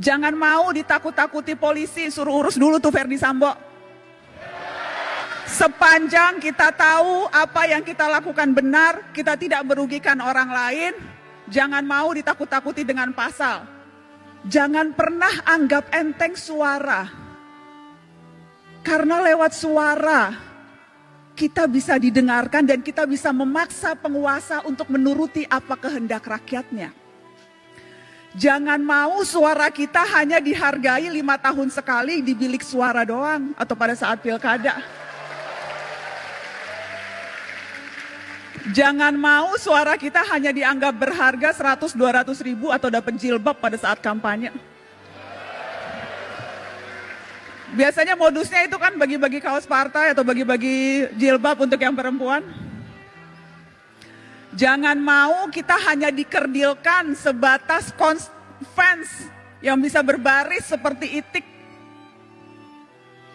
Jangan mau ditakut-takuti polisi, suruh urus dulu tuh Verdi Sambo. Sepanjang kita tahu apa yang kita lakukan benar, kita tidak merugikan orang lain, jangan mau ditakut-takuti dengan pasal. Jangan pernah anggap enteng suara. Karena lewat suara, kita bisa didengarkan dan kita bisa memaksa penguasa untuk menuruti apa kehendak rakyatnya. Jangan mau suara kita hanya dihargai 5 tahun sekali di bilik suara doang atau pada saat pilkada. Jangan mau suara kita hanya dianggap berharga 100-200 ribu atau dapat jilbab pada saat kampanye. Biasanya modusnya itu kan bagi-bagi kaos partai atau bagi-bagi jilbab untuk yang perempuan. Jangan mau kita hanya dikerdilkan sebatas fans yang bisa berbaris seperti itik.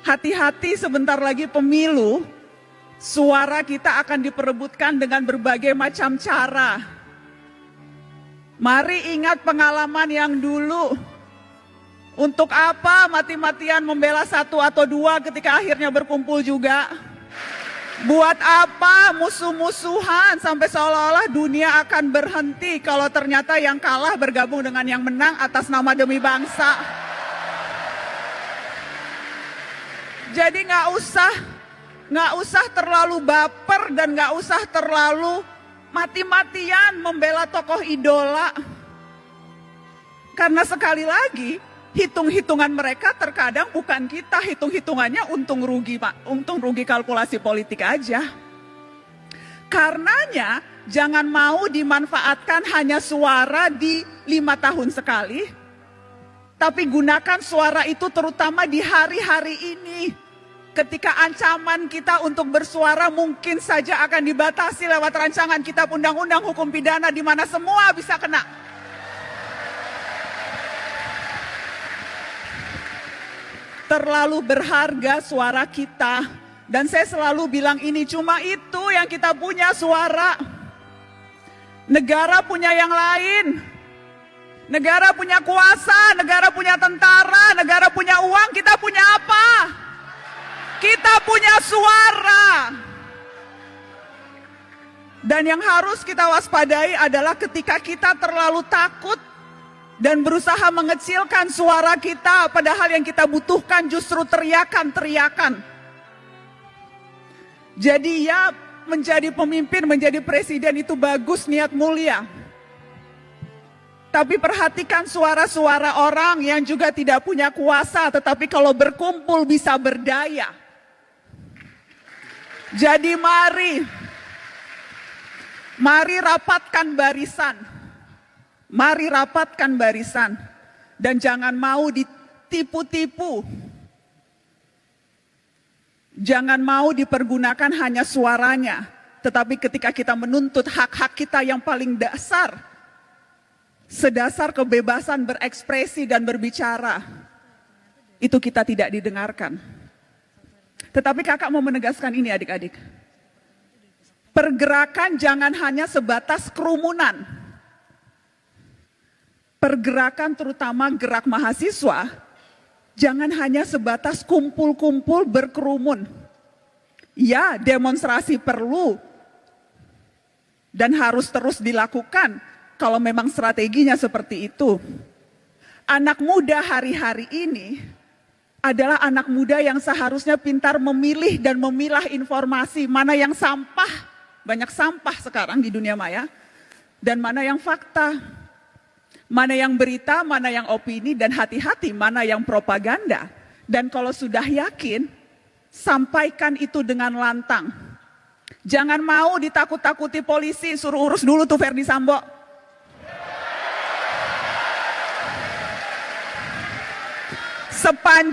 Hati-hati, sebentar lagi pemilu, suara kita akan diperebutkan dengan berbagai macam cara. Mari ingat pengalaman yang dulu. Untuk apa mati-matian membela 1 atau 2 ketika akhirnya berkumpul juga? Buat apa musuh-musuhan sampai seolah-olah dunia akan berhenti kalau ternyata yang kalah bergabung dengan yang menang atas nama demi bangsa. Jadi nggak usah terlalu baper dan nggak usah terlalu mati-matian membela tokoh idola. Karena sekali lagi, hitung-hitungan mereka terkadang bukan kita, hitung-hitungannya untung rugi kalkulasi politik aja. Karenanya jangan mau dimanfaatkan hanya suara di 5 tahun sekali, tapi gunakan suara itu terutama di hari-hari ini. Ketika ancaman kita untuk bersuara mungkin saja akan dibatasi lewat rancangan kitab undang-undang hukum pidana di mana semua bisa kena. Terlalu berharga suara kita. Dan saya selalu bilang ini, cuma itu yang kita punya, suara. Negara punya yang lain. Negara punya kuasa, negara punya tentara, negara punya uang, kita punya apa? Kita punya suara. Dan yang harus kita waspadai adalah ketika kita terlalu takut dan berusaha mengecilkan suara kita, padahal yang kita butuhkan justru teriakan-teriakan. Jadi ya, menjadi pemimpin, menjadi presiden itu bagus, niat mulia. Tapi perhatikan suara-suara orang yang juga tidak punya kuasa, tetapi kalau berkumpul bisa berdaya. Jadi mari rapatkan barisan. Mari rapatkan barisan dan jangan mau ditipu-tipu. Jangan mau dipergunakan hanya suaranya, tetapi ketika kita menuntut hak-hak kita yang paling dasar, sedasar kebebasan berekspresi dan berbicara, itu kita tidak didengarkan. Tetapi kakak mau menegaskan ini adik-adik. Pergerakan jangan hanya sebatas kerumunan. Pergerakan terutama gerak mahasiswa, jangan hanya sebatas kumpul-kumpul berkerumun. Ya, demonstrasi perlu dan harus terus dilakukan kalau memang strateginya seperti itu. Anak muda hari-hari ini adalah anak muda yang seharusnya pintar memilih dan memilah informasi, mana yang sampah, banyak sampah sekarang di dunia maya, dan mana yang fakta. Mana yang berita, mana yang opini, dan hati-hati mana yang propaganda. Dan kalau sudah yakin, sampaikan itu dengan lantang. Jangan mau ditakut-takuti polisi, suruh urus dulu tuh Verdi Sambo. Sepanjang